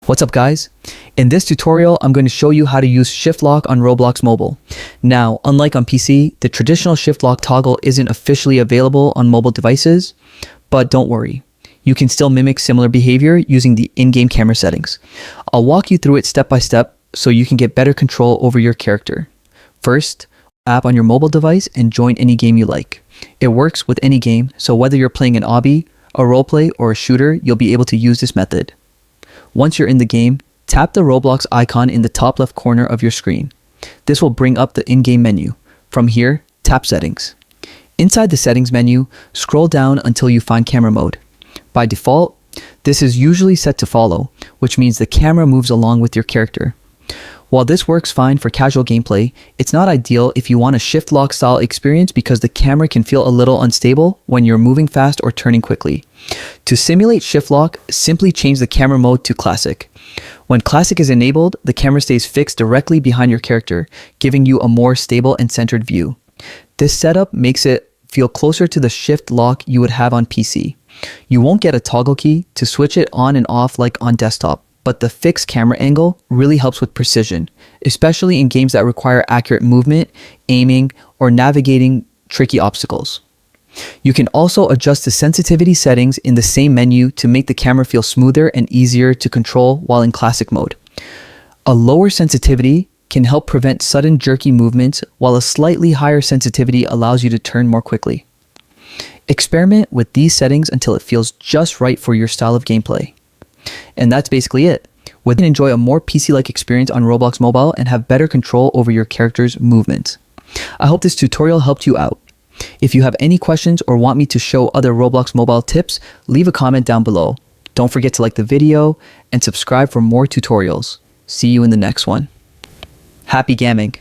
What's up guys? In this tutorial, I'm going to show you how to use shift lock on Roblox mobile. Now, unlike on PC, the traditional shift lock toggle isn't officially available on mobile devices, but don't worry. You can still mimic similar behavior using the in-game camera settings. I'll walk you through it step by step so you can get better control over your character. First, app on your mobile device and join any game you like. It works with any game, so whether you're playing an obby, a roleplay, or a shooter, you'll be able to use this method. Once you're in the game, tap the Roblox icon in the top left corner of your screen. This will bring up the in-game menu. From here, tap Settings. Inside the Settings menu, scroll down until you find Camera Mode. By default, this is usually set to follow, which means the camera moves along with your character. While this works fine for casual gameplay, it's not ideal if you want a shift lock style experience because the camera can feel a little unstable when you're moving fast or turning quickly. To simulate shift lock, simply change the camera mode to classic. When classic is enabled, the camera stays fixed directly behind your character, giving you a more stable and centered view. This setup makes it feel closer to the shift lock you would have on PC. You won't get a toggle key to switch it on and off like on desktop, but the fixed camera angle really helps with precision, especially in games that require accurate movement, aiming, or navigating tricky obstacles. You can also adjust the sensitivity settings in the same menu to make the camera feel smoother and easier to control while in classic mode. A lower sensitivity can help prevent sudden jerky movements, while a slightly higher sensitivity allows you to turn more quickly. Experiment with these settings until it feels just right for your style of gameplay. And that's basically it. You can enjoy a more PC-like experience on Roblox mobile and have better control over your character's movements. I hope this tutorial helped you out. If you have any questions or want me to show other Roblox mobile tips, leave a comment down below. Don't forget to like the video and subscribe for more tutorials. See you in the next one. Happy gaming!